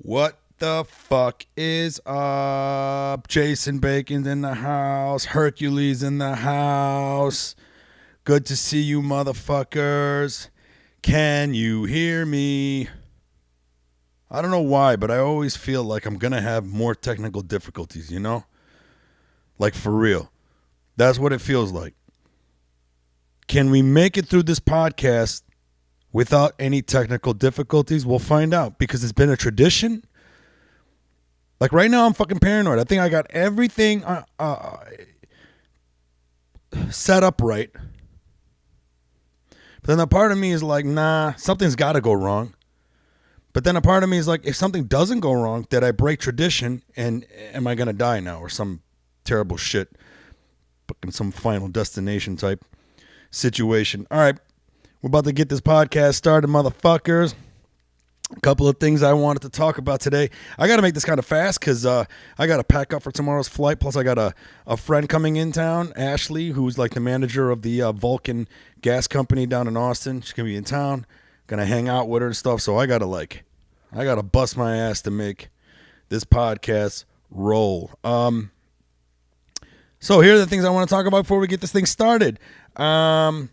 What the fuck is up? Jason Bacon's in the house. Hercules in the house. Good to see you, motherfuckers. Can you hear me? I don't know why, but I always feel like I'm going to have more technical difficulties, you know? Like, for real. That's what it feels like. Can we make it through this podcast without any technical difficulties? We'll find out, because it's been a tradition. Like, right now, I'm fucking paranoid. I think I got everything set up right. But then a part of me is like, nah, something's got to go wrong. But then a part of me is like, if something doesn't go wrong, did I break tradition? And am I going to die now? Or some terrible shit. Fucking some Final Destination type situation. All right. We're about to get this podcast started, motherfuckers. A couple of things I wanted to talk about today. I got to make this kind of fast because I got to pack up for tomorrow's flight. Plus, I got a friend coming in town, Ashley, who's like the manager of the Vulcan gas company down in Austin. She's going to be in town. Going to hang out with her and stuff. So I got to bust my ass to make this podcast roll. So here are the things I want to talk about before we get this thing started. I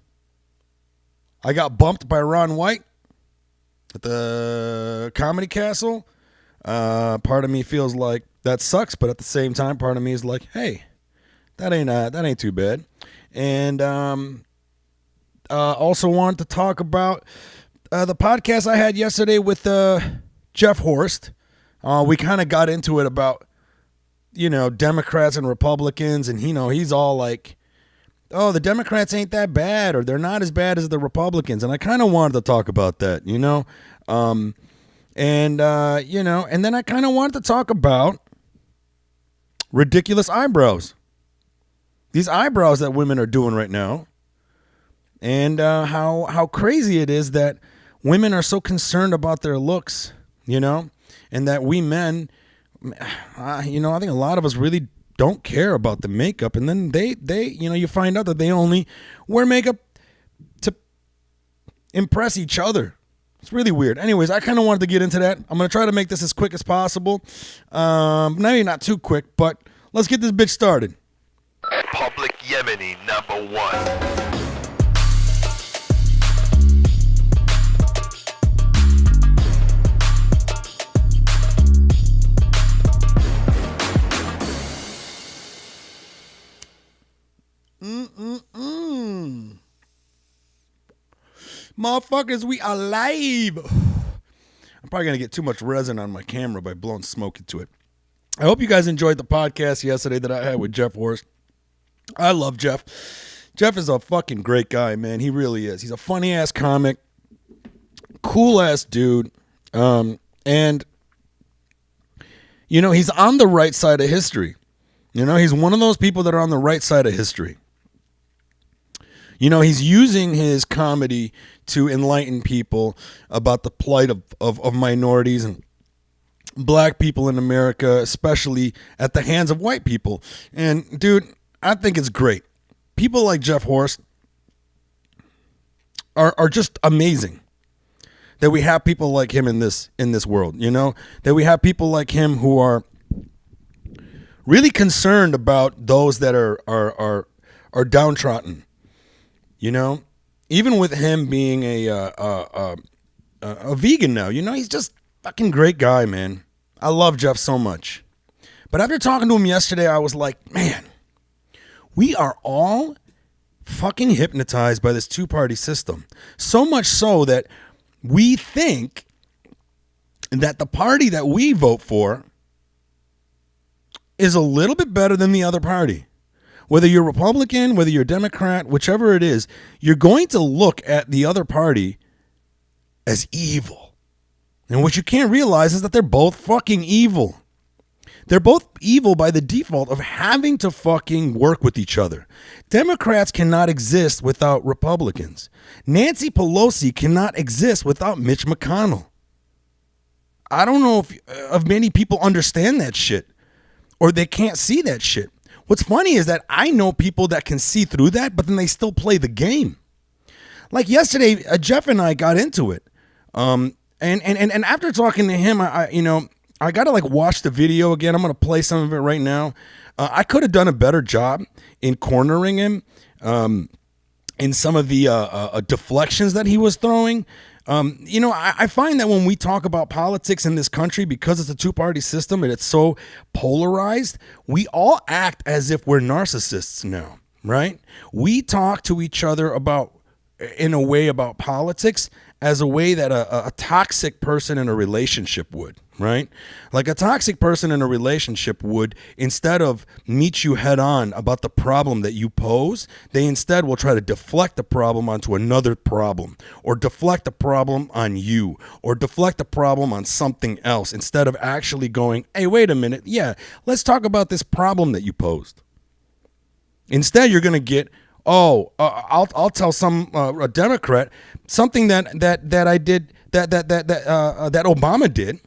got bumped by Ron White at the Comedy Castle. Part of me feels like that sucks, but at the same time, part of me is like, hey, that ain't too bad. And also wanted to talk about the podcast I had yesterday with Jeff Horst. We kind of got into it about, Democrats and Republicans, and he's all like, oh, the Democrats ain't that bad, or they're not as bad as the Republicans. And I kind of wanted to talk about that, and then I kind of wanted to talk about ridiculous eyebrows. These eyebrows that women are doing right now, and how crazy it is that women are so concerned about their looks, and that we men, I think a lot of us really don't care about the makeup, and then they you find out that they only wear makeup to impress each other. It's really weird. Anyways, I kind of wanted to get into that. I'm going to try to make this as quick as possible. Maybe not too quick, but let's get this bitch started. Public Yemeni #1. Motherfuckers, we are live. I'm probably going to get too much resin on my camera by blowing smoke into it. I hope you guys enjoyed the podcast yesterday that I had with Jeff Horst. I love Jeff. Jeff is a fucking great guy, man. He really is. He's a funny-ass comic. Cool-ass dude. And he's on the right side of history. He's one of those people that are on the right side of history. He's using his comedy to enlighten people about the plight of minorities and black people in America, especially at the hands of white people. And, dude, I think it's great. People like Jeff Horst are just amazing. That we have people like him in this world, That we have people like him who are really concerned about those that are downtrodden. Even with him being a vegan now, he's just fucking great guy, man. I love Jeff so much. But after talking to him yesterday, I was like, man, we are all fucking hypnotized by this two-party system. So much so that we think that the party that we vote for is a little bit better than the other party. Whether you're Republican, whether you're Democrat, whichever it is, you're going to look at the other party as evil. And what you can't realize is that they're both fucking evil. They're both evil by the default of having to fucking work with each other. Democrats cannot exist without Republicans. Nancy Pelosi cannot exist without Mitch McConnell. I don't know if many people understand that shit, or they can't see that shit. What's funny is that I know people that can see through that, but then they still play the game. Like yesterday, Jeff and I got into it. And after talking to him, I got to like watch the video again. I'm going to play some of it right now. I could have done a better job in cornering him in some of the deflections that he was throwing. I find that when we talk about politics in this country, because it's a two-party system and it's so polarized, we all act as if we're narcissists now, right? We talk to each other in a way about politics as a way that a toxic person in a relationship would, right? Like a toxic person in a relationship would, instead of meet you head on about the problem that you pose, they instead will try to deflect the problem onto another problem, or deflect the problem on you, or deflect the problem on something else, instead of actually going, hey, wait a minute, yeah, let's talk about this problem that you posed. Instead, you're going to get, I'll tell a Democrat something that I did that Obama did,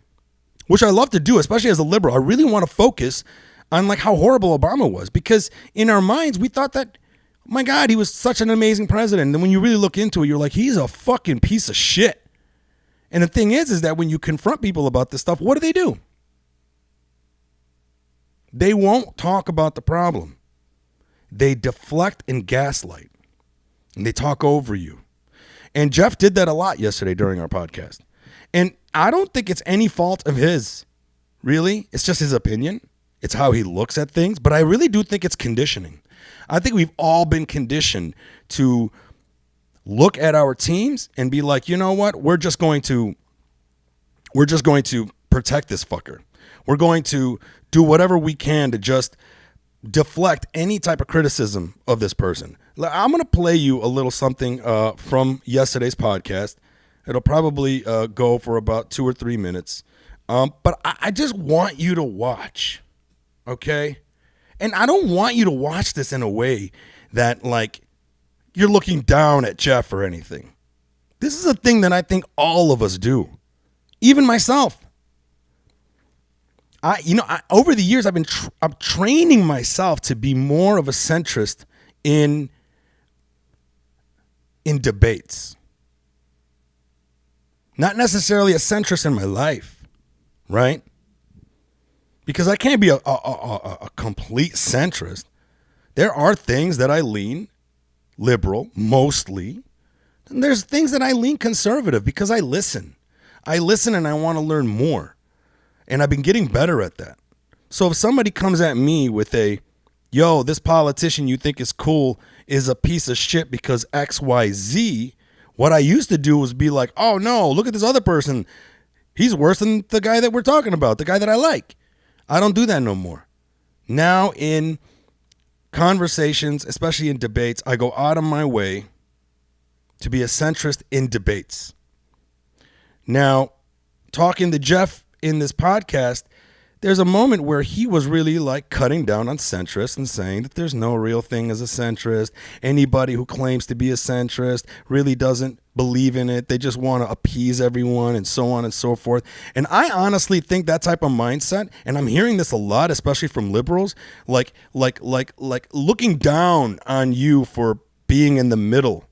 which I love to do, especially as a liberal. I really want to focus on like how horrible Obama was, because in our minds we thought that, oh my God, he was such an amazing president. And when you really look into it, you're like, he's a fucking piece of shit. And the thing is that when you confront people about this stuff, what do? They won't talk about the problem. They deflect and gaslight, and they talk over you. And Jeff did that a lot yesterday during our podcast. And I don't think it's any fault of his, really. It's just his opinion. It's how he looks at things. But I really do think it's conditioning. I think we've all been conditioned to look at our teams and be like, you know what? We're just going to protect this fucker. We're going to do whatever we can to just deflect any type of criticism of this person. I'm going to play you a little something from yesterday's podcast. It'll probably go for about 2 or 3 minutes. But I just want you to watch, okay? And I don't want you to watch this in a way that, like, you're looking down at Jeff or anything. This is a thing that I think all of us do, even myself. Over the years, I'm training myself to be more of a centrist in debates. Not necessarily a centrist in my life, right? Because I can't be a complete centrist. There are things that I lean liberal, mostly. And there's things that I lean conservative because I listen. I listen and I want to learn more. And I've been getting better at that. So if somebody comes at me with this politician you think is cool is a piece of shit because X, Y, Z, what I used to do was be like, oh no, look at this other person. He's worse than the guy that we're talking about, the guy that I like. I don't do that no more. Now in conversations, especially in debates, I go out of my way to be a centrist in debates. Now, talking to Jeff in this podcast, there's a moment where he was really like cutting down on centrists and saying that there's no real thing as a centrist. Anybody who claims to be a centrist really doesn't believe in it. They just want to appease everyone and so on and so forth. And I honestly think that type of mindset, and I'm hearing this a lot, especially from liberals, like looking down on you for being in the middle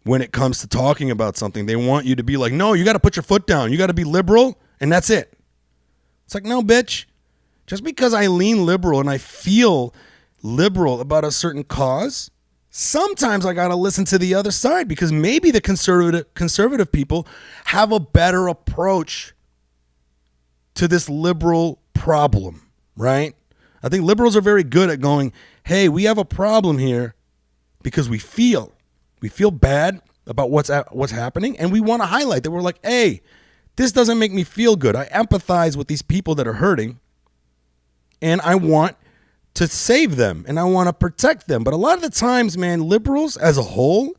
when it comes to talking about something. They want you to be like, no, you got to put your foot down. You got to be liberal. And that's it. It's like, no, bitch. Just because I lean liberal and I feel liberal about a certain cause, sometimes I got to listen to the other side because maybe the conservative people have a better approach to this liberal problem, right? I think liberals are very good at going, hey, we have a problem here because we feel bad about what's happening, and we want to highlight that. We're like, hey, this doesn't make me feel good. I empathize with these people that are hurting, and I want to save them, and I want to protect them. But a lot of the times, man, liberals as a whole,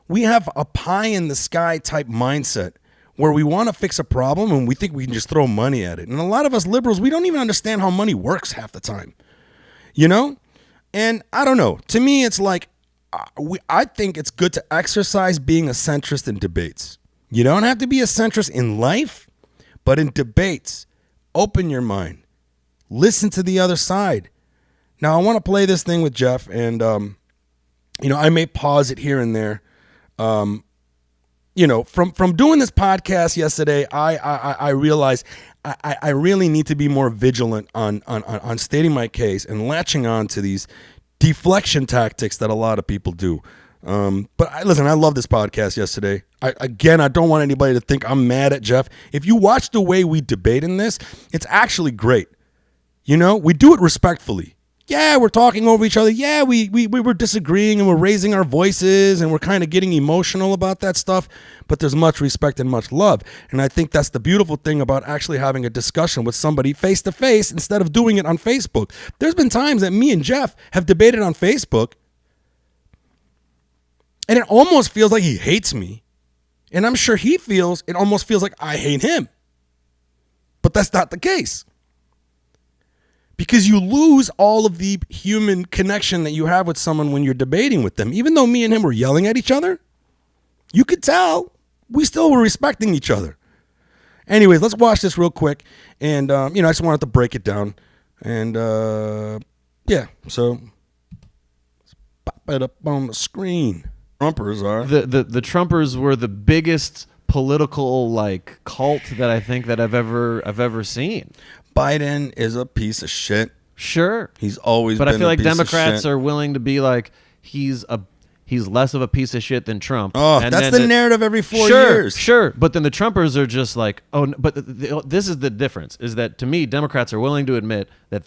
we have a pie-in-the-sky type mindset where we want to fix a problem, and we think we can just throw money at it. And a lot of us liberals, we don't even understand how money works half the time, you know? And I don't know. To me, it's like, I think it's good to exercise being a centrist in debates. You don't have to be a centrist in life, but in debates, open your mind. Listen to the other side. Now, I want to play this thing with Jeff, and, I may pause it here and there from doing this podcast yesterday, I realized I really need to be more vigilant on stating my case and latching on to these deflection tactics that a lot of people do. Listen, I love this podcast yesterday. I don't want anybody to think I'm mad at Jeff. If you watch the way we debate in this, it's actually great. We do it respectfully. Yeah, we're talking over each other. Yeah, we were disagreeing and we're raising our voices and we're kind of getting emotional about that stuff. But there's much respect and much love. And I think that's the beautiful thing about actually having a discussion with somebody face to face instead of doing it on Facebook. There's been times that me and Jeff have debated on Facebook and it almost feels like he hates me. And I'm sure it almost feels like I hate him. But that's not the case. Because you lose all of the human connection that you have with someone when you're debating with them. Even though me and him were yelling at each other, you could tell we still were respecting each other. Anyways, let's watch this real quick. And, I just wanted to break it down. And, so let's pop it up on the screen. Trumpers are. The Trumpers were the biggest political cult that I think that I've ever seen. Biden is a piece of shit. Sure, he's always. But been I feel a like piece Democrats of shit. are willing to be like he's less of a piece of shit than Trump. Oh, and that's the narrative every 4 years. Sure, but then the Trumpers are just like, this is the difference. Is that to me, Democrats are willing to admit that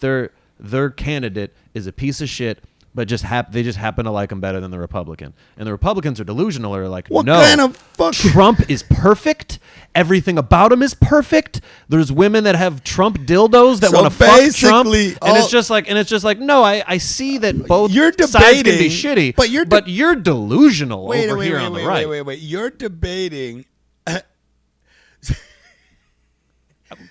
their candidate is a piece of shit. But they just happen to like him better than the Republican. And the Republicans are delusional. They're like, what no, kind of fuck? Trump is perfect. Everything about him is perfect. There's women that have Trump dildos that want to fuck Trump. And it's just like, no, I see that both sides can be shitty, but you're delusional over here on the right. Wait. You're debating.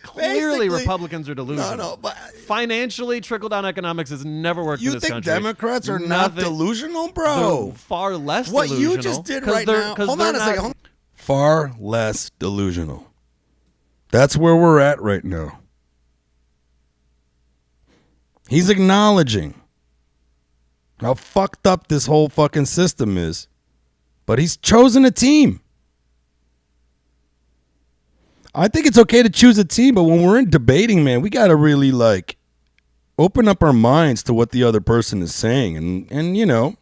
Clearly, Republicans are delusional. No, but financially, trickle-down economics has never worked in this country. You think Democrats are not delusional, bro? They're far less what delusional. What you just did right now. Hold on a second. Far less delusional. That's where we're at right now. He's acknowledging how fucked up this whole fucking system is, but he's chosen a team. I think it's okay to choose a team, but when we're in debating, man, we got to really open up our minds to what the other person is saying and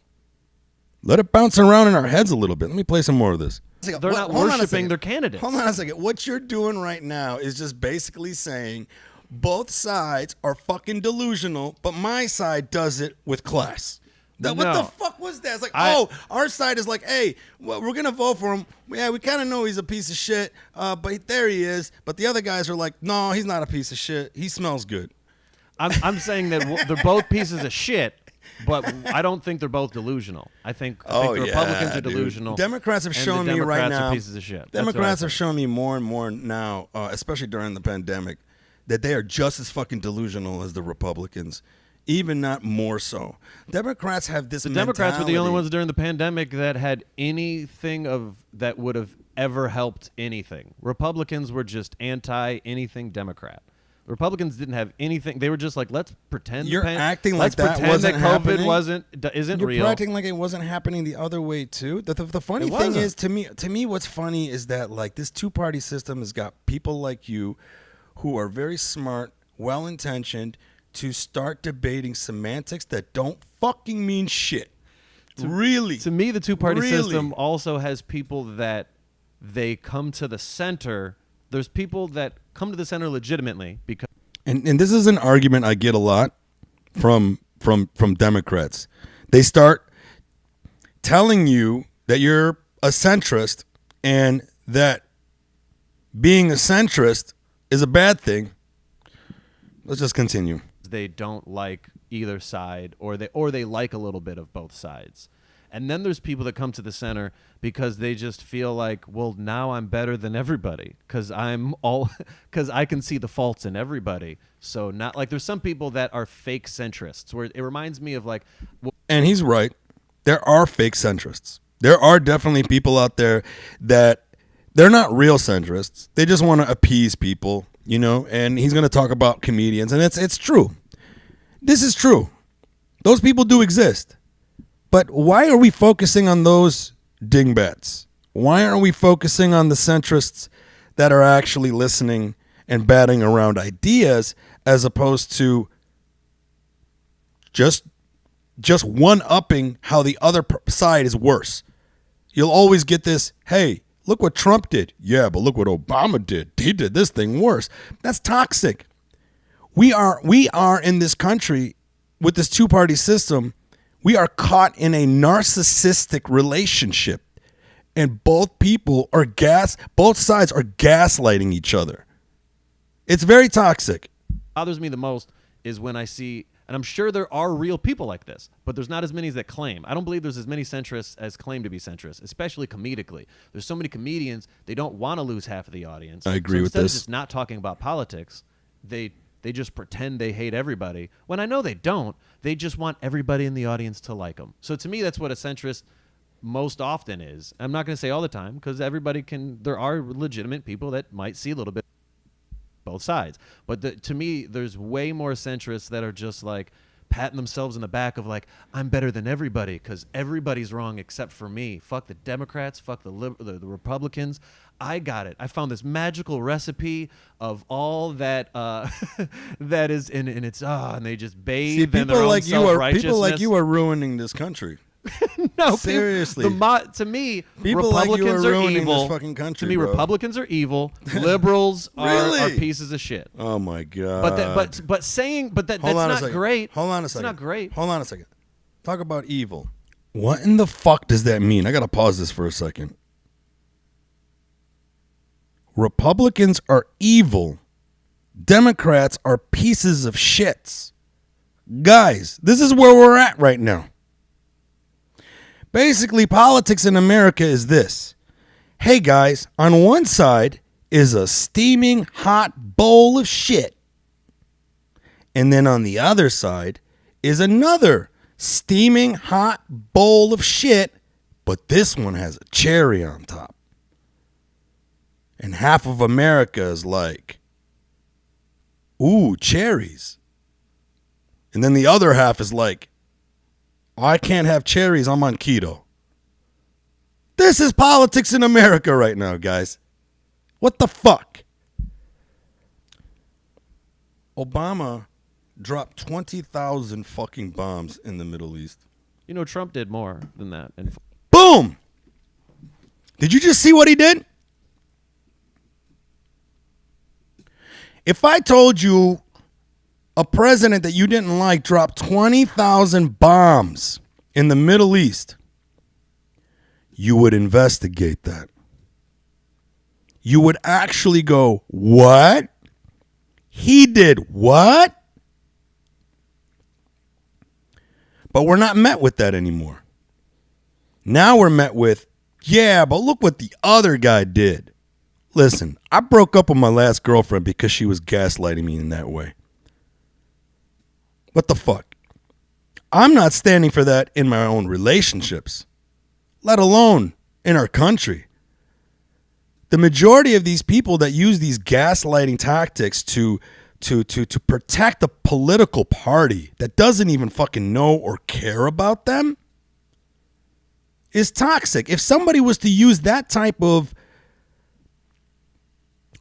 let it bounce around in our heads a little bit. Let me play some more of this. They're not worshiping their candidates. Hold on a second. What you're doing right now is just basically saying both sides are fucking delusional, but my side does it with class. What the fuck was that? It's like, our side is like, hey, well, we're going to vote for him. Yeah, we kind of know he's a piece of shit, but there he is. But the other guys are like, no, he's not a piece of shit. He smells good. I'm saying that they're both pieces of shit, but I don't think they're both delusional. I think the Republicans are delusional. Democrats have shown me right now. Are pieces of shit. Democrats have shown me more and more now, especially during the pandemic, that they are just as fucking delusional as the Republicans. Even not more so. Democrats have this mentality. Democrats were the only ones during the pandemic that had anything that would have ever helped anything. Republicans were just anti-anything Democrat. Republicans didn't have anything. They were just like, let's pretend. You're acting like that wasn't COVID happening. isn't real. You're acting like it wasn't happening the other way too. The funny thing is, to me, what's funny is that this two-party system has got people like you, who are very smart, well-intentioned, to start debating semantics that don't fucking mean shit. Really. To me, the two-party system also has people that they come to the center. There's people that come to the center legitimately because. And this is an argument I get a lot from Democrats. They start telling you that you're a centrist and that being a centrist is a bad thing. Let's just continue. They don't like either side or they like a little bit of both sides. And then there's people that come to the center because they just feel like, well, now I'm better than everybody because I can see the faults in everybody. So not like there's some people that are fake centrists where it reminds me of and he's right. There are fake centrists. There are definitely people out there that they're not real centrists. They just want to appease people. And he's going to talk about comedians, and it's true. This is true. Those people do exist. But why are we focusing on those dingbats? Why aren't we focusing on the centrists that are actually listening and batting around ideas as opposed to just one-upping how the other side is worse? You'll always get this, hey, look what Trump did. Yeah, but look what Obama did. He did this thing worse. That's toxic. We are in this country with this two-party system, we are caught in a narcissistic relationship, and both sides are gaslighting each other. It's very toxic. What bothers me the most is when I see, and I'm sure there are real people like this, but there's not as many that claim. I don't believe there's as many centrists as claim to be centrists, especially comedically. There's so many comedians, they don't want to lose half of the audience. I agree with this. Instead this. of just not talking about politics, they just pretend they hate everybody, when I know they don't. They just want everybody in the audience to like them. So to me, that's what a centrist most often is. I'm not going to say all the time, because there are legitimate people that might see a little bit both sides. But to me, there's way more centrists that are just like patting themselves in the back of like, I'm better than everybody because everybody's wrong except for me. Fuck the Democrats, fuck the Republicans. I got it. I found this magical recipe of all that that is in, and it's and they just bathe in their own self-righteousness. People like you are ruining this country. No, seriously. To me, people Republicans like you are ruining evil. this fucking country. To me, bro. Republicans are evil. Liberals Really? are pieces of shit. Oh my god. That's not great. Hold on a second. It's not great. Hold on a second. Talk about evil. What in the fuck does that mean? I gotta pause this for a second. Republicans are evil. Democrats are pieces of shits. Guys, this is where we're at right now. Basically, politics in America is this. Hey guys, on one side is a steaming hot bowl of shit. And then on the other side is another steaming hot bowl of shit, but this one has a cherry on top. And half of America is like, ooh, cherries. And then the other half is like, I can't have cherries, I'm on keto. This is politics in America right now, guys. What the fuck? Obama dropped 20,000 fucking bombs in the Middle East. You know, Trump did more than that. Boom! Did you just see what he did? If I told you a president that you didn't like dropped 20,000 bombs in the Middle East, you would investigate that. You would actually go, what? He did what? But we're not met with that anymore. Now we're met with, yeah, but look what the other guy did. Listen, I broke up with my last girlfriend because she was gaslighting me in that way. What the fuck? I'm not standing for that in my own relationships, let alone in our country. The majority of these people that use these gaslighting tactics to protect a political party that doesn't even fucking know or care about them is toxic. If somebody was to use that type of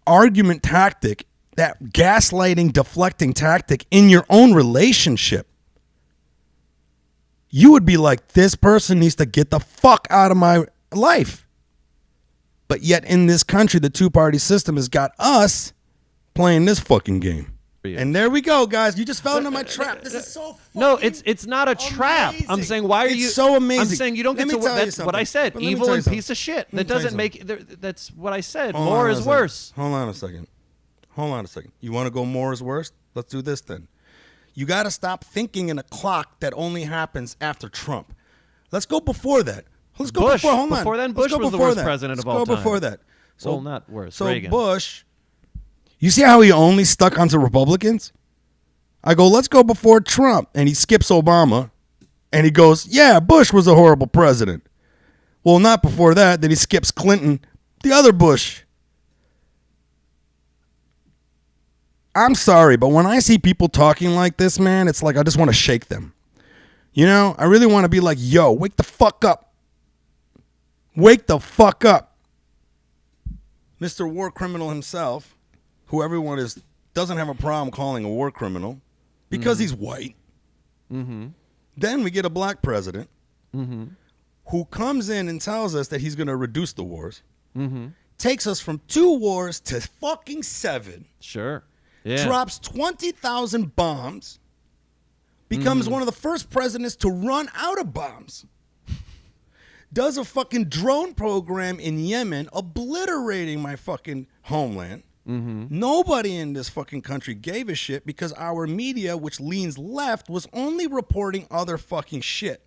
argument tactic, that gaslighting, deflecting tactic in your own relationship, you would be like, this person needs to get the fuck out of my life. But yet in this country, the two-party system has got us playing this fucking game. And there we go, guys. You just fell into my trap. This is so fucking No, it's not a trap. I'm saying, why are you? It's so amazing. I'm saying you don't get to. That's what I said. Evil and piece of shit. That doesn't make. That's what I said. More is worse. Hold on a second. You want to go more is worse? Let's do this then. You got to stop thinking in a clock that only happens after Trump. Let's go before that. Let's go Bush. before. Hold on. Before then, Bush was the worst president of all time. Let's go before that. Well, not worse. So Reagan. Bush. You see how he only stuck onto Republicans? I go, let's go before Trump. And he skips Obama. And he goes, yeah, Bush was a horrible president. Well, not before that. Then he skips Clinton, the other Bush. I'm sorry, but when I see people talking like this, man, it's like I just want to shake them. You know, I really want to be like, yo, wake the fuck up. Wake the fuck up. Mr. War Criminal himself, who everyone doesn't have a problem calling a war criminal because he's white. Mm-hmm. Then we get a black president who comes in and tells us that he's going to reduce the wars. Takes us from 2 wars to fucking 7. Sure. Yeah. Drops 20,000 bombs. Becomes one of the first presidents to run out of bombs. Does a fucking drone program in Yemen, obliterating my fucking homeland. Nobody in this fucking country gave a shit because our media, which leans left, was only reporting other fucking shit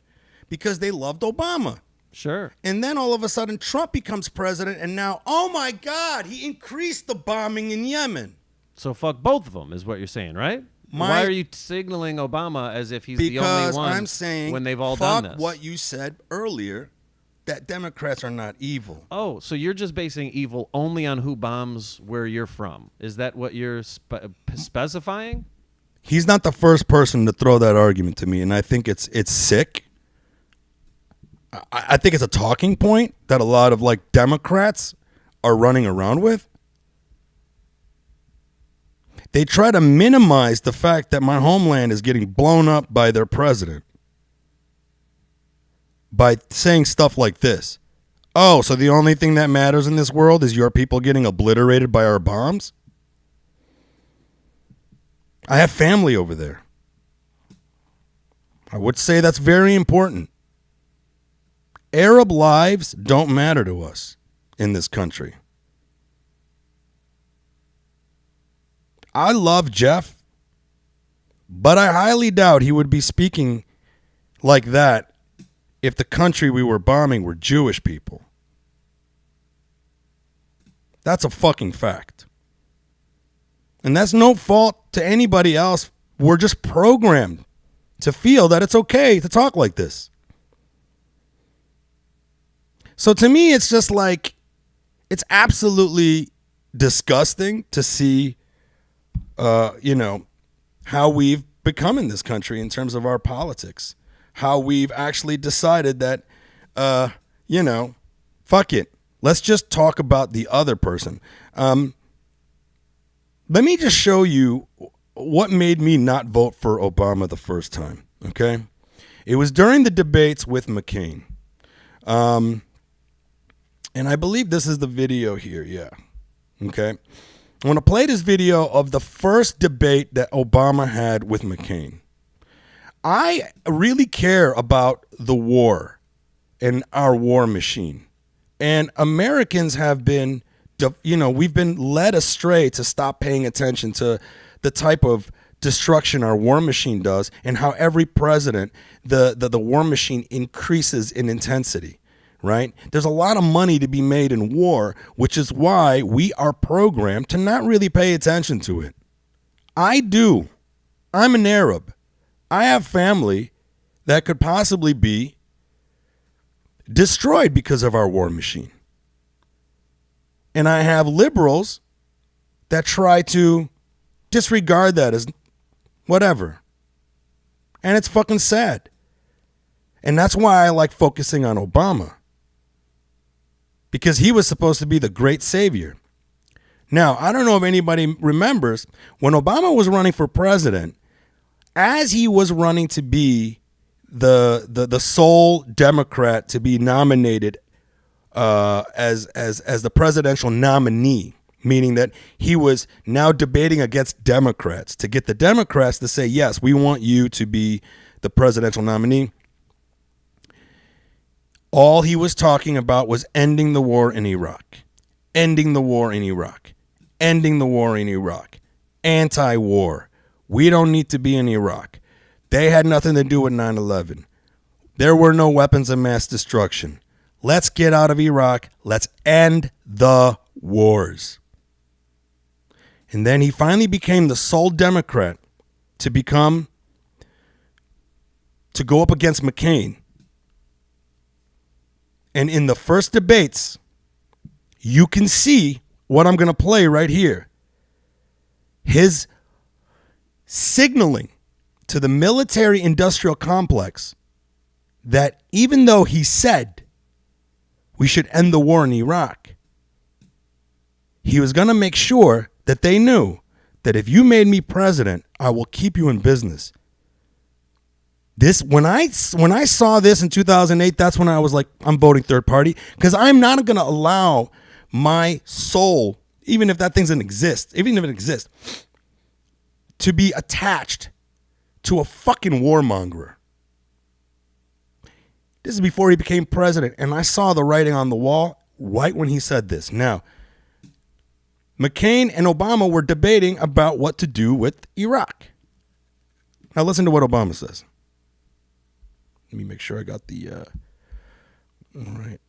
because they loved Obama. Sure. And then all of a sudden Trump becomes president, and now, oh my God, he increased the bombing in Yemen. So fuck both of them is what you're saying, right? Why are you signaling Obama as if he's the only one I'm saying, when they've all done fuck this? what you said earlier, that Democrats are not evil. Oh, so you're just basing evil only on who bombs where you're from. Is that what you're specifying? He's not the first person to throw that argument to me, and I think it's sick. I think it's a talking point that a lot of like Democrats are running around with. They try to minimize the fact that my homeland is getting blown up by their president by saying stuff like this. Oh, so the only thing that matters in this world is your people getting obliterated by our bombs? I have family over there. I would say that's very important. Arab lives don't matter to us in this country. I love Jeff, but I highly doubt he would be speaking like that if the country we were bombing were Jewish people. That's a fucking fact. And that's no fault to anybody else. We're just programmed to feel that it's okay to talk like this. So to me, it's just like, it's absolutely disgusting to see, how we've become in this country in terms of our politics. How we've actually decided that, fuck it. Let's just talk about the other person. Let me just show you what made me not vote for Obama the first time, okay? It was during the debates with McCain. And I believe this is the video here, yeah. Okay? I want to play this video of the first debate that Obama had with McCain. I really care about the war and our war machine. And Americans have been, we've been led astray to stop paying attention to the type of destruction our war machine does and how every president, the war machine increases in intensity, right? There's a lot of money to be made in war, which is why we are programmed to not really pay attention to it. I do. I'm an Arab. I have family that could possibly be destroyed because of our war machine. And I have liberals that try to disregard that as whatever. And it's fucking sad. And that's why I like focusing on Obama. Because he was supposed to be the great savior. Now, I don't know if anybody remembers when Obama was running for president, as he was running to be the sole Democrat to be nominated as the presidential nominee, meaning that he was now debating against Democrats to get the Democrats to say, yes, we want you to be the presidential nominee. All he was talking about was ending the war in Iraq, ending the war in Iraq, ending the war in Iraq, anti-war. We don't need to be in Iraq. They had nothing to do with 9/11. There were no weapons of mass destruction. Let's get out of Iraq. Let's end the wars. And then he finally became the sole Democrat to go up against McCain. And in the first debates, you can see what I'm going to play right here. His signaling to the military-industrial complex that even though he said we should end the war in Iraq, he was going to make sure that they knew that if you made me president, I will keep you in business. This when I saw this in 2008, that's when I was like, I'm voting third party, because I'm not going to allow my soul, even if that thing doesn't exist, even if it exists, to be attached to a fucking warmonger. This is before he became president, and I saw the writing on the wall right when he said this. Now, McCain and Obama were debating about what to do with Iraq. Now listen to what Obama says. Let me make sure I got the, all right.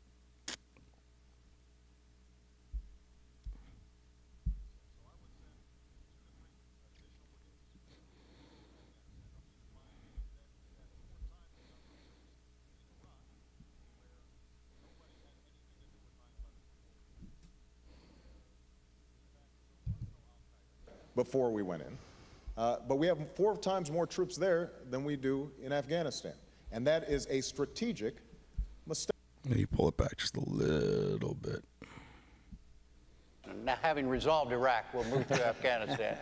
Before we went in. But we have 4 times more troops there than we do in Afghanistan. And that is a strategic mistake. Let me pull it back just a little bit. Now, having resolved Iraq, we'll move to Afghanistan.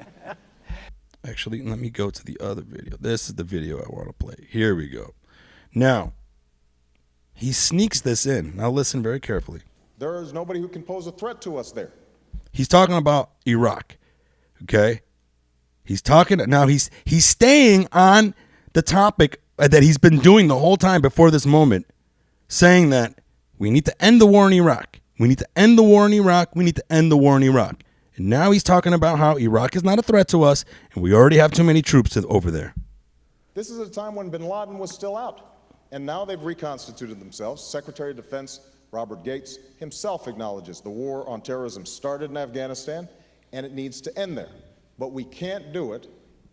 Actually, let me go to the other video. This is the video I want to play. Here we go. Now, he sneaks this in. Now listen very carefully. There is nobody who can pose a threat to us there. He's talking about Iraq. Okay? He's talking now he's staying on the topic that he's been doing the whole time before this moment, saying that we need to end the war in Iraq. We need to end the war in Iraq. We need to end the war in Iraq. And now he's talking about how Iraq is not a threat to us, and we already have too many troops over there. This is a time when bin Laden was still out. And now they've reconstituted themselves. Secretary of Defense Robert Gates himself acknowledges the war on terrorism started in Afghanistan, and it needs to end there. But we can't do it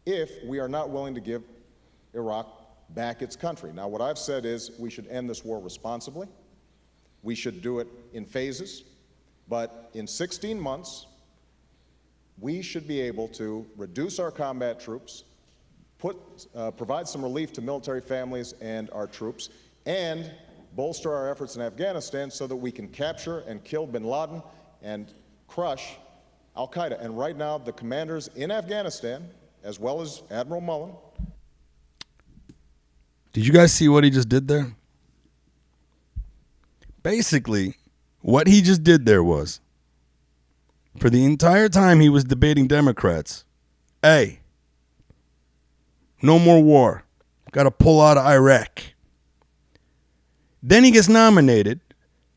if we are not willing to give Iraq back its country. Now, what I've said is we should end this war responsibly. We should do it in phases. But in 16 months, we should be able to reduce our combat troops, provide some relief to military families and our troops, and bolster our efforts in Afghanistan so that we can capture and kill bin Laden and crush al-Qaeda. And right now, the commanders in Afghanistan, as well as Admiral Mullen. Did you guys see what he just did there? Basically, what he just did there was, for the entire time he was debating Democrats, hey, no more war. Got to pull out of Iraq. Then he gets nominated.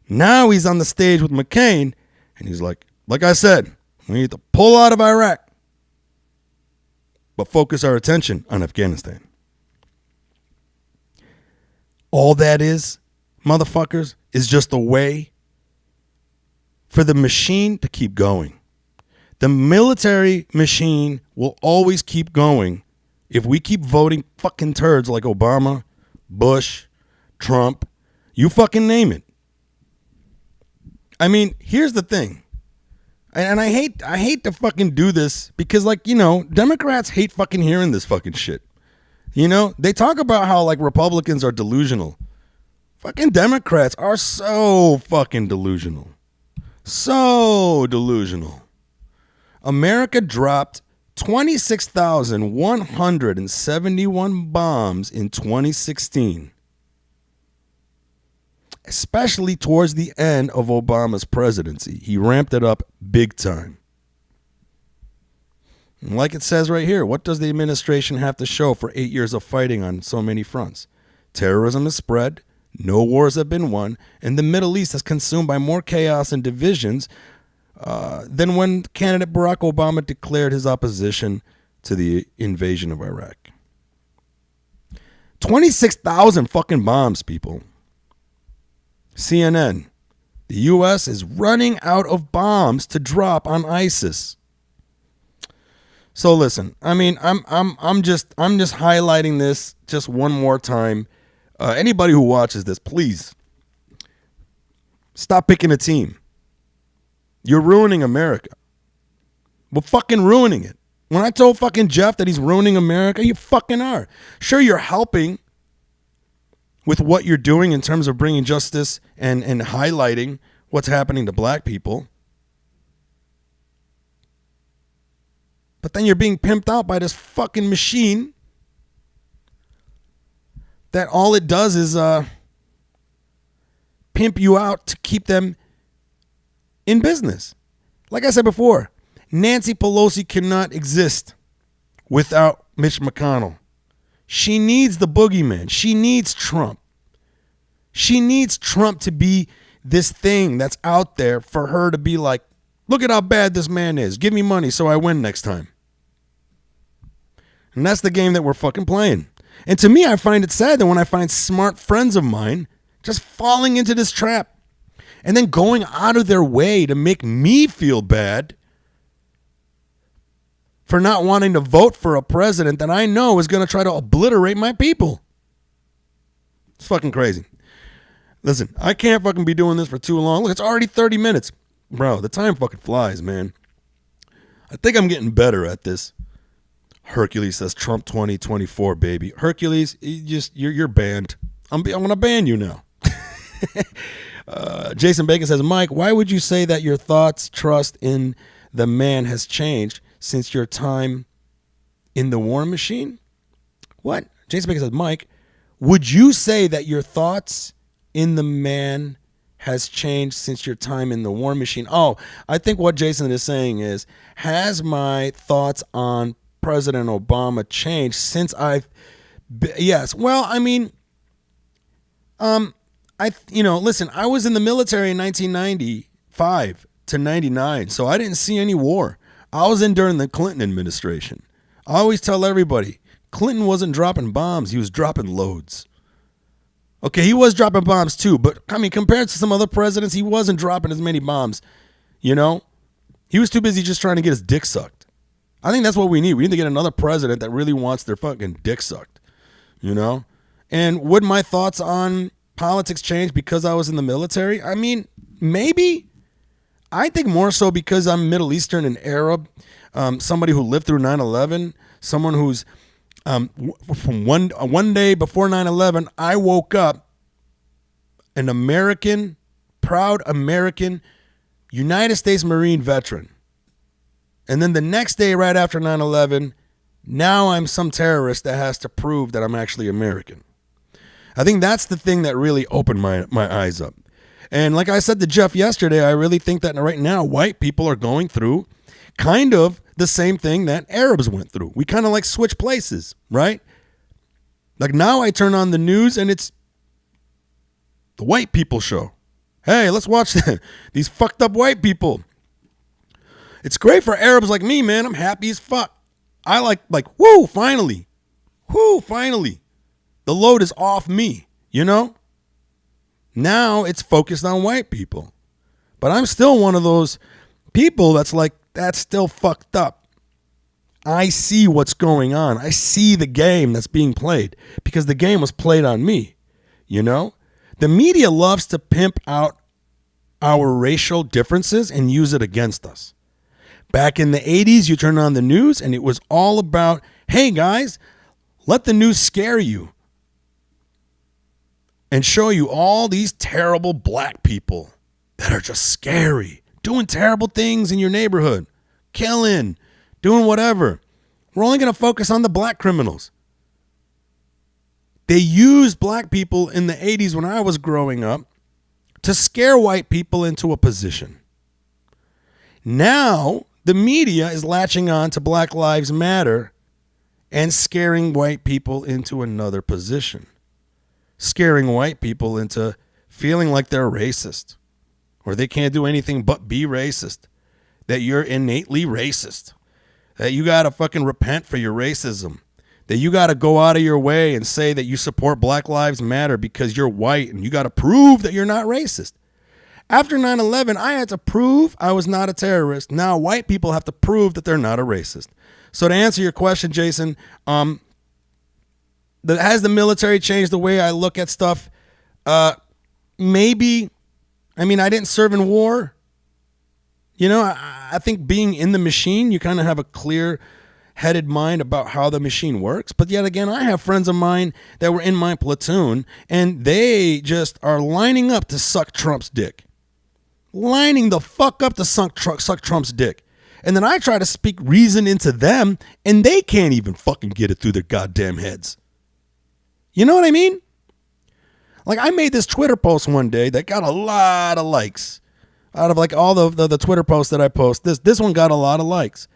Now he's on the stage with McCain, and he's like I said, we need to pull out of Iraq, but focus our attention on Afghanistan. All that is, motherfuckers, is just a way for the machine to keep going. The military machine will always keep going if we keep voting fucking turds like Obama, Bush, Trump, you fucking name it. I mean, here's the thing. And I hate to fucking do this because, like, you know, Democrats hate fucking hearing this fucking shit. You know, they talk about how, like, Republicans are delusional. Fucking Democrats are so fucking delusional. So delusional. America dropped 26,171 bombs in 2016. Especially towards the end of Obama's presidency. He ramped it up big time. And like it says right here, what does the administration have to show for 8 years of fighting on so many fronts? Terrorism has spread, no wars have been won, and the Middle East is consumed by more chaos and divisions than when candidate Barack Obama declared his opposition to the invasion of Iraq. 26,000 fucking bombs, people. CNN, the U.S. is running out of bombs to drop on ISIS. So listen, I mean, I'm just highlighting this just one more time. Anybody who watches this, please stop picking a team. You're ruining America. We're fucking ruining it. When I told fucking Jeff that he's ruining America, you fucking are. Sure, you're helping with what you're doing in terms of bringing justice and highlighting what's happening to black people. But then you're being pimped out by this fucking machine that all it does is pimp you out to keep them in business. Like I said before, Nancy Pelosi cannot exist without Mitch McConnell. She needs the boogeyman. She needs Trump. She needs Trump to be this thing that's out there for her to be like, look at how bad this man is. Give me money so I win next time. And that's the game that we're fucking playing. And to me, I find it sad that when I find smart friends of mine just falling into this trap and then going out of their way to make me feel bad for not wanting to vote for a president that I know is going to try to obliterate my people. It's fucking crazy. Listen, I can't fucking be doing this for too long. Look, it's already 30 minutes. Bro, the time fucking flies, man. I think I'm getting better at this. Hercules says Trump 2024, baby. Hercules, you're banned. I'm going to ban you now. Jason Bacon says, Mike, why would you say that your thoughts, trust in the man has changed since your time in the war machine? What? Jason Bacon says, Mike, would you say that your thoughts in the man has changed since your time in the war machine? Oh, I think what Jason is saying is, has my thoughts on President Obama changed since I've yes. Well, I mean, listen, I was in the military in 1995 to 99, so I didn't see any war. I was in during the Clinton administration. I always tell everybody, Clinton wasn't dropping bombs, he was dropping loads. Okay, he was dropping bombs too, but I mean, compared to some other presidents, he wasn't dropping as many bombs. You know, he was too busy just trying to get his dick sucked. I think that's what we need. We need to get another president that really wants their fucking dick sucked. You know? And would my thoughts on politics change because I was in the military? I mean, maybe. I think more so because I'm Middle Eastern and Arab, somebody who lived through 9/11, someone who's from one day before 9/11, I woke up an American, proud American, United States Marine veteran. And then the next day, right after 9/11, now I'm some terrorist that has to prove that I'm actually American. I think that's the thing that really opened my eyes up. And like I said to Jeff yesterday, I really think that right now white people are going through kind of the same thing that Arabs went through. We kind of like switch places, right? Like now I turn on the news and it's the white people show. Hey, let's watch these fucked up white people. It's great for Arabs like me, man. I'm happy as fuck. I like, whoo, finally. Whoo, finally. The load is off me, you know? Now it's focused on white people. But I'm still one of those people that's like, that's still fucked up. I see what's going on. I see the game that's being played because the game was played on me, you know? The media loves to pimp out our racial differences and use it against us. Back in the 80s, you turn on the news and it was all about, hey guys, let the news scare you and show you all these terrible black people that are just scary, doing terrible things in your neighborhood, killing, doing whatever. We're only going to focus on the black criminals. They used black people in the 80s when I was growing up to scare white people into a position. Now, the media is latching on to Black Lives Matter and scaring white people into another position. Scaring white people into feeling like they're racist or they can't do anything but be racist, that you're innately racist, that you got to fucking repent for your racism, that you got to go out of your way and say that you support Black Lives Matter because you're white and you got to prove that you're not racist. After 9/11, I had to prove I was not a terrorist. Now white people have to prove that they're not a racist. So to answer your question, Jason, has the military changed the way I look at stuff? Maybe. I mean, I didn't serve in war. You know, I think being in the machine, you kind of have a clear-headed mind about how the machine works. But yet again, I have friends of mine that were in my platoon, and they just are lining up to suck Trump's dick. Lining the fuck up to suck Trump's dick. And then I try to speak reason into them, and they can't even fucking get it through their goddamn heads. You know what I mean? Like, I made this Twitter post one day that got a lot of likes. Out of like all the Twitter posts that I post, this one got a lot of likes.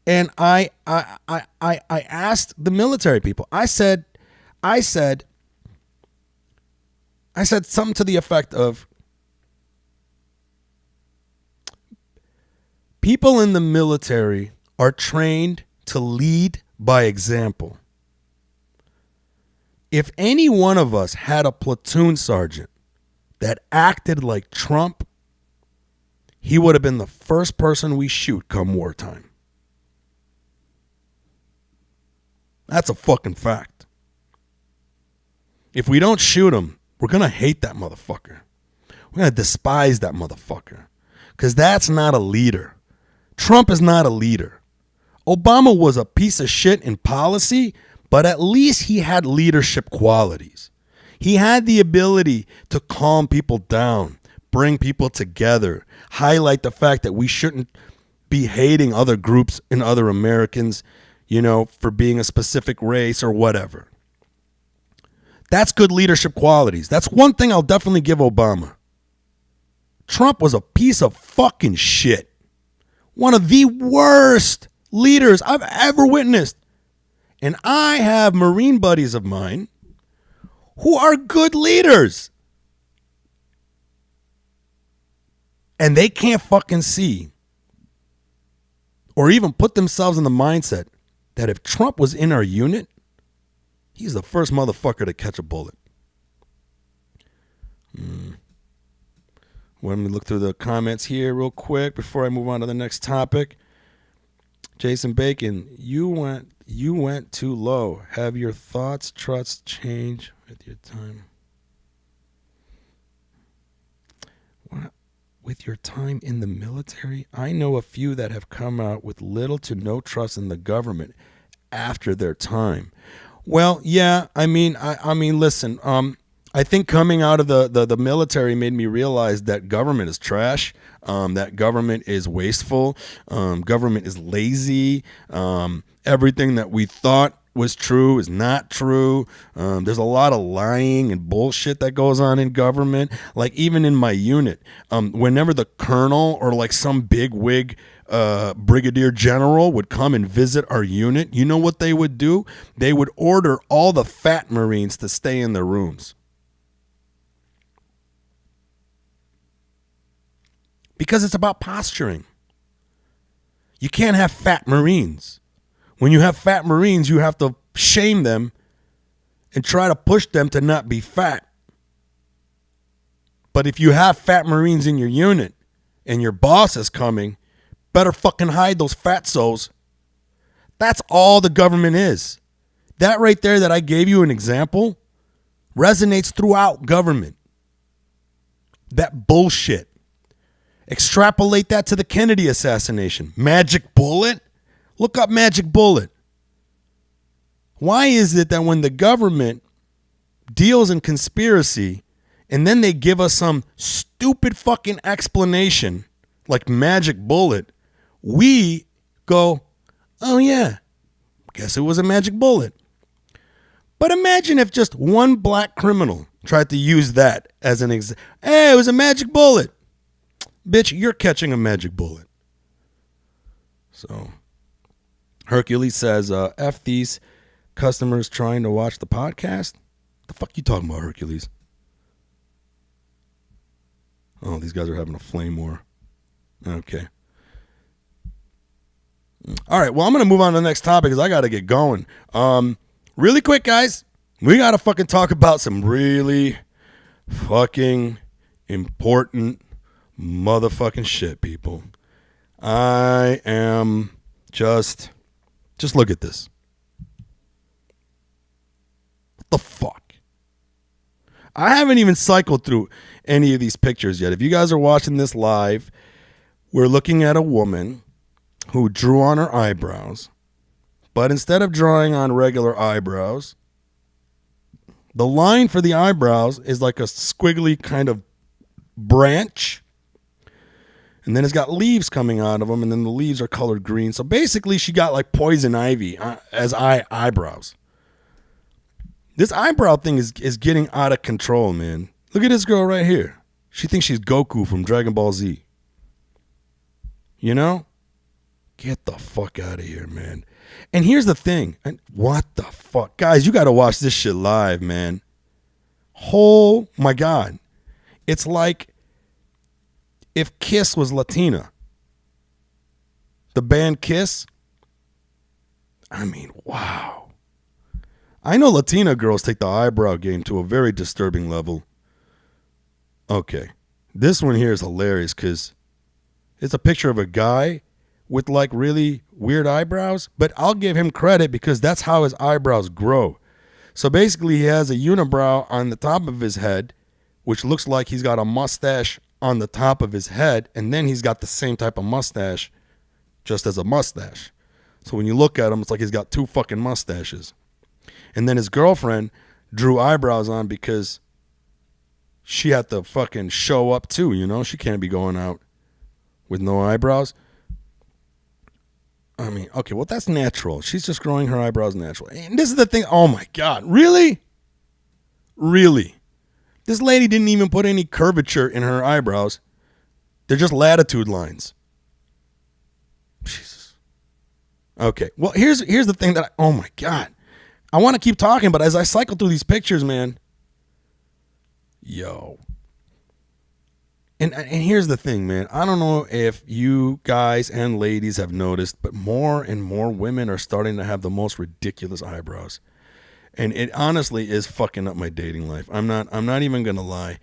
And I asked the military people. I said something to the effect of, people in the military are trained to lead by example. If any one of us had a platoon sergeant that acted like Trump, he would have been the first person we shoot come wartime. That's a fucking fact. If we don't shoot him, we're going to hate that motherfucker. We're going to despise that motherfucker. Because that's not a leader. Trump is not a leader. Obama was a piece of shit in policy, but at least he had leadership qualities. He had the ability to calm people down, bring people together, highlight the fact that we shouldn't be hating other groups and other Americans, you know, for being a specific race or whatever. That's good leadership qualities. That's one thing I'll definitely give Obama. Trump was a piece of fucking shit. One of the worst leaders I've ever witnessed. And I have Marine buddies of mine who are good leaders. And they can't fucking see or even put themselves in the mindset that if Trump was in our unit, he's the first motherfucker to catch a bullet. Let me look through the comments here real quick before I move on to the next topic. Jason Bacon, you went too low. Have your thoughts, trusts change with your time? What? With your time in the military? I know a few that have come out with little to no trust in the government after their time. Well, yeah, I mean, listen, I think coming out of the military made me realize that government is trash, that government is wasteful, government is lazy, everything that we thought was true is not true. There's a lot of lying and bullshit that goes on in government. Like even in my unit, whenever the colonel or like some big wig brigadier general would come and visit our unit, you know what they would do? They would order all the fat Marines to stay in their rooms. Because it's about posturing. You can't have fat Marines. When you have fat Marines, you have to shame them and try to push them to not be fat. But if you have fat Marines in your unit and your boss is coming, better fucking hide those fatzos. That's all the government is. That right there that I gave you an example resonates throughout government. That bullshit. Extrapolate that to the Kennedy assassination. Magic bullet? Look up magic bullet. Why is it that when the government deals in conspiracy and then they give us some stupid fucking explanation like magic bullet, we go, oh yeah, guess it was a magic bullet. But imagine if just one black criminal tried to use that as an example. Hey, it was a magic bullet. Bitch, you're catching a magic bullet. So, Hercules says, F these customers trying to watch the podcast. The fuck you talking about, Hercules? Oh, these guys are having a flame war. Okay. All right, well, I'm going to move on to the next topic because I got to get going. Really quick, guys. We got to fucking talk about some really fucking important motherfucking shit, people. I am just look at this. What the fuck? I haven't even cycled through any of these pictures yet. If you guys are watching this live, we're looking at a woman who drew on her eyebrows, but instead of drawing on regular eyebrows, the line for the eyebrows is like a squiggly kind of branch. And then it's got leaves coming out of them, and then the leaves are colored green. So basically, she got like poison ivy as eyebrows. This eyebrow thing is getting out of control, man. Look at this girl right here. She thinks she's Goku from Dragon Ball Z. You know? Get the fuck out of here, man. And here's the thing. What the fuck? Guys, you got to watch this shit live, man. Oh, my God. It's like if Kiss was Latina. The band Kiss. I mean, wow. I know Latina girls take the eyebrow game to a very disturbing level. Okay. This one here is hilarious because it's a picture of a guy with like really weird eyebrows, but I'll give him credit because that's how his eyebrows grow. So basically he has a unibrow on the top of his head, which looks like he's got a mustache on the top of his head, and then he's got the same type of mustache just as a mustache. So when you look at him, it's like he's got two fucking mustaches. And then his girlfriend drew eyebrows on because she had to fucking show up too, you know? She can't be going out with no eyebrows. I mean, okay, well, that's natural. She's just growing her eyebrows natural. And this is the thing. Oh, my God. Really? Really? This lady didn't even put any curvature in her eyebrows. They're just latitude lines. Jesus. Okay. Well, here's the thing that oh, my God. I want to keep talking, but as I cycle through these pictures, man. Yo. And here's the thing, man. I don't know if you guys and ladies have noticed, but more and more women are starting to have the most ridiculous eyebrows. And it honestly is fucking up my dating life. I'm not even gonna lie.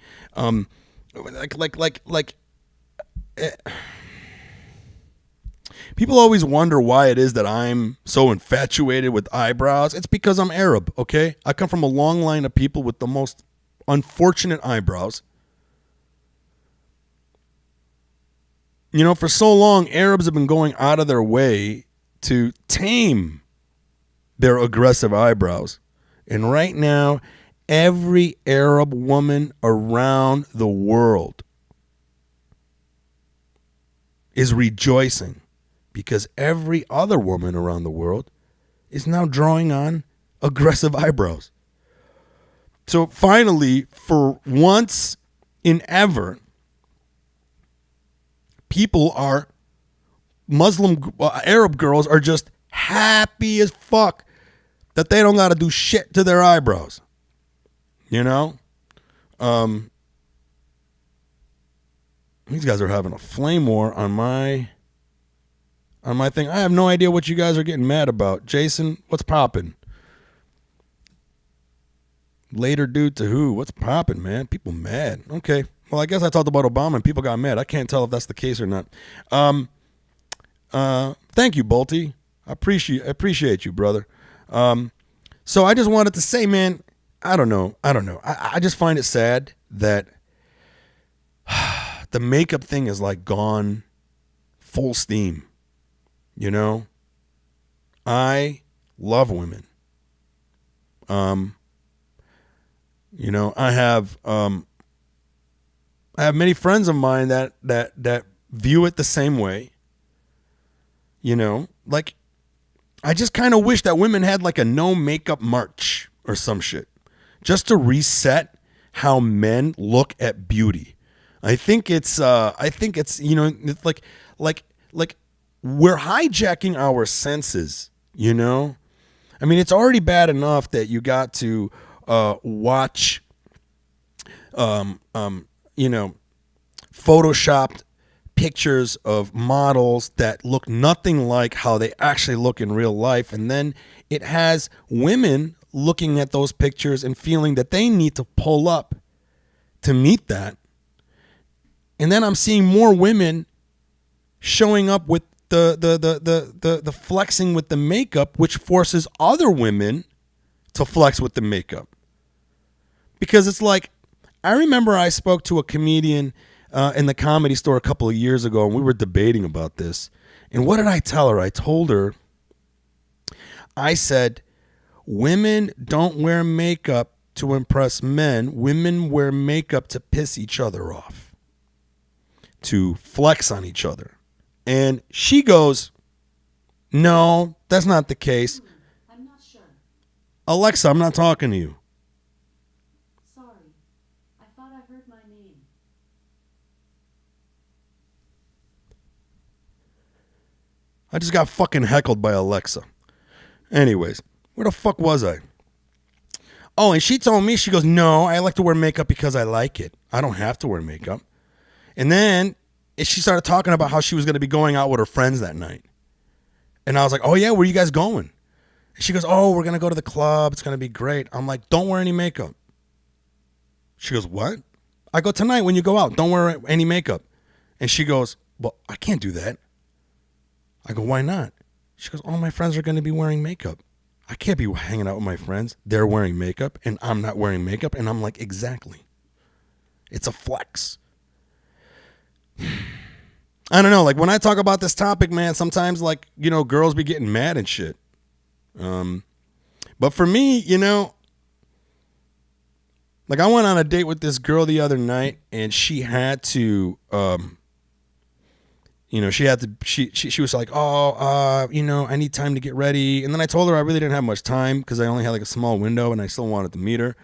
People always wonder why it is that I'm so infatuated with eyebrows. It's because I'm Arab, okay? I come from a long line of people with the most unfortunate eyebrows. You know, for so long, Arabs have been going out of their way to tame their aggressive eyebrows. And right now, every Arab woman around the world is rejoicing because every other woman around the world is now drawing on aggressive eyebrows. So finally, for once in ever, people are Arab girls are just happy as fuck that they don't got to do shit to their eyebrows. You know? These guys are having a flame war on my thing. I have no idea what you guys are getting mad about. Jason, what's popping? Later due to who? What's popping, man? People mad. Okay. Well, I guess I talked about Obama and people got mad. I can't tell if that's the case or not. Thank you, Bolty. I appreciate you, brother. So I just wanted to say, man, I don't know. I just find it sad that the makeup thing is like gone full steam. You know? I love women. You know, I have many friends of mine that view it the same way. You know, like I just kind of wish that women had like a no makeup march or some shit just to reset how men look at beauty. I think it's you know, it's like we're hijacking our senses, you know? I mean, it's already bad enough that you got to watch you know, photoshopped pictures of models that look nothing like how they actually look in real life. And then it has women looking at those pictures and feeling that they need to pull up to meet that. And then I'm seeing more women showing up with the flexing with the makeup, which forces other women to flex with the makeup. Because it's like, I remember I spoke to a comedian in the Comedy Store a couple of years ago, and we were debating about this. And what did I tell her? I told her, I said, women don't wear makeup to impress men. Women wear makeup to piss each other off. to flex on each other. And she goes, no, that's not the case. I'm not sure. Alexa, I'm not talking to you. Sorry. I thought I heard my name. I just got fucking heckled by Alexa. Anyways, where the fuck was I? Oh, and she told me, she goes, no, I like to wear makeup because I like it. I don't have to wear makeup. And then she started talking about how she was going to be going out with her friends that night. And I was like, oh, yeah, where are you guys going? And she goes, oh, we're going to go to the club. It's going to be great. I'm like, don't wear any makeup. She goes, what? I go, tonight when you go out, don't wear any makeup. And she goes, well, I can't do that. I go, why not? She goes, all my friends are going to be wearing makeup. I can't be hanging out with my friends. They're wearing makeup and I'm not wearing makeup. And I'm like, exactly. It's a flex. I don't know. Like when I talk about this topic, man, sometimes like, you know, girls be getting mad and shit. But for me, you know, like I went on a date with this girl the other night and she had to, you know, she was like, oh, you know, I need time to get ready. And then I told her I really didn't have much time because I only had like a small window and I still wanted to meet her.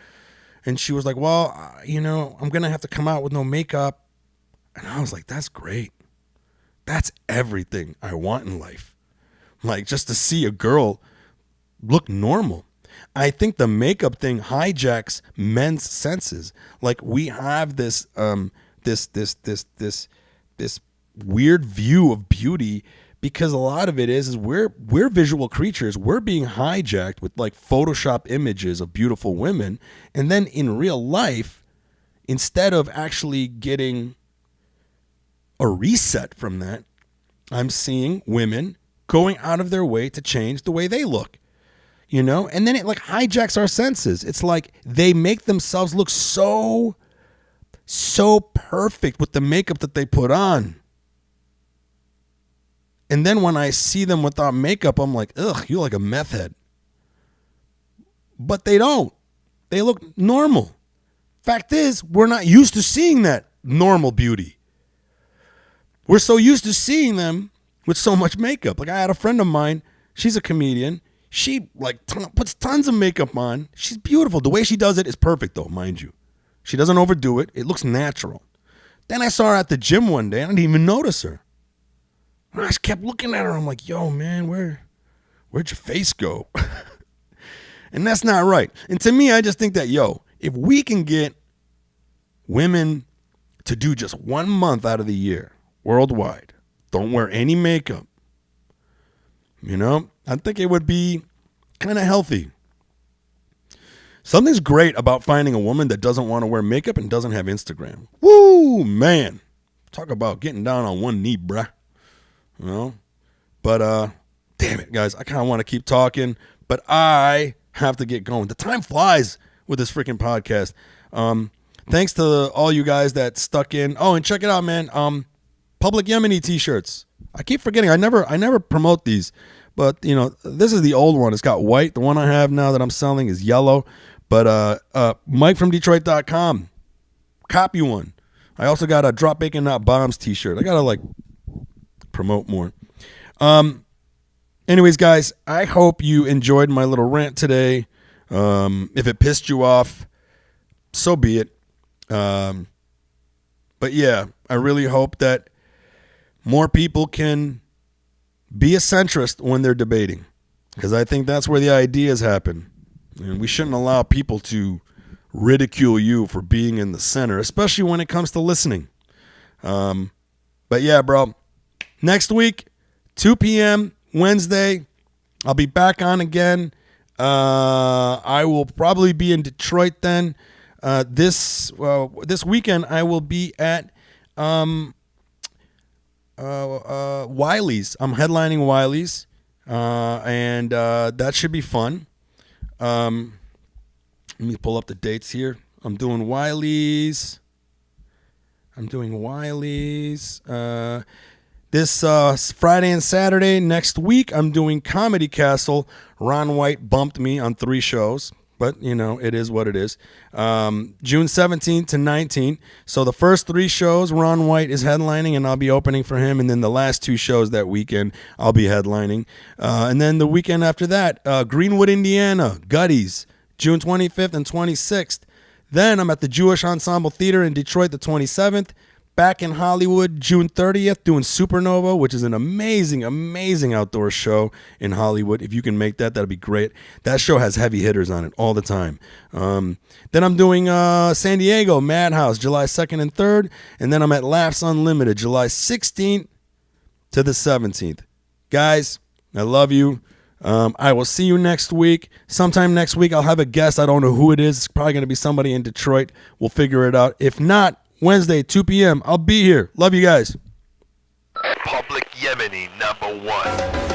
And she was like, well, you know, I'm going to have to come out with no makeup. And I was like, that's great. That's everything I want in life. Like just to see a girl look normal. I think the makeup thing hijacks men's senses. Like we have this, this weird view of beauty because a lot of it is we're visual creatures. We're being hijacked with like Photoshop images of beautiful women. And then in real life, instead of actually getting a reset from that, I'm seeing women going out of their way to change the way they look, you know? And then it like hijacks our senses. It's like they make themselves look so perfect with the makeup that they put on. And then when I see them without makeup, I'm like, ugh, you're like a meth head. But they don't. They look normal. Fact is, we're not used to seeing that normal beauty. We're so used to seeing them with so much makeup. Like I had a friend of mine, she's a comedian. She like puts tons of makeup on. She's beautiful. The way she does it is perfect though, mind you. She doesn't overdo it. It looks natural. Then I saw her at the gym one day. I didn't even notice her. I just kept looking at her. I'm like, yo, man, where'd your face go? And that's not right. And to me, I just think that, yo, if we can get women to do just 1 month out of the year worldwide, don't wear any makeup, you know, I think it would be kind of healthy. Something's great about finding a woman that doesn't want to wear makeup and doesn't have Instagram. Woo, man. Talk about getting down on one knee, bruh. You know? But, damn it, guys. I kind of want to keep talking, but I have to get going. The time flies with this freaking podcast. Thanks to all you guys that stuck in. Oh, and check it out, man. Public Yemeni t-shirts. I keep forgetting. I never promote these. But, you know, this is the old one. It's got white. The one I have now that I'm selling is yellow. But MikeFromDetroit.com. Copy one. I also got a Drop Bacon Not Bombs t-shirt. I got to, like, promote more. Anyways, guys, I hope you enjoyed my little rant today. If it pissed you off, so be it. But, yeah, I really hope that more people can be a centrist when they're debating, because I think that's where the ideas happen. And we shouldn't allow people to ridicule you for being in the center, especially when it comes to listening. But yeah, bro, next week, 2 p.m. Wednesday, I'll be back on again. I will probably be in Detroit then. This weekend, I will be at Wiley's. I'm headlining Wiley's, and that should be fun. Let me pull up the dates here. I'm doing Wiley's. This Friday and Saturday. Next week, I'm doing Comedy Castle. Ron White bumped me on 3 shows. But, you know, it is what it is. June 17th to 19th. So the first 3 shows, Ron White is headlining, and I'll be opening for him. And then the last 2 shows that weekend, I'll be headlining. And then the weekend after that, Greenwood, Indiana, Gutties, June 25th and 26th. Then I'm at the Jewish Ensemble Theater in Detroit the 27th. Back in Hollywood, June 30th, doing Supernova, which is an amazing, amazing outdoor show in Hollywood. If you can make that, that'd be great. That show has heavy hitters on it all the time. Then I'm doing San Diego, Madhouse, July 2nd and 3rd. And then I'm at Laughs Unlimited, July 16th to the 17th. Guys, I love you. I will see you next week. Sometime next week, I'll have a guest. I don't know who it is. It's probably going to be somebody in Detroit. We'll figure it out. If not, Wednesday, 2 p.m. I'll be here. Love you guys. Public Yemeni #1.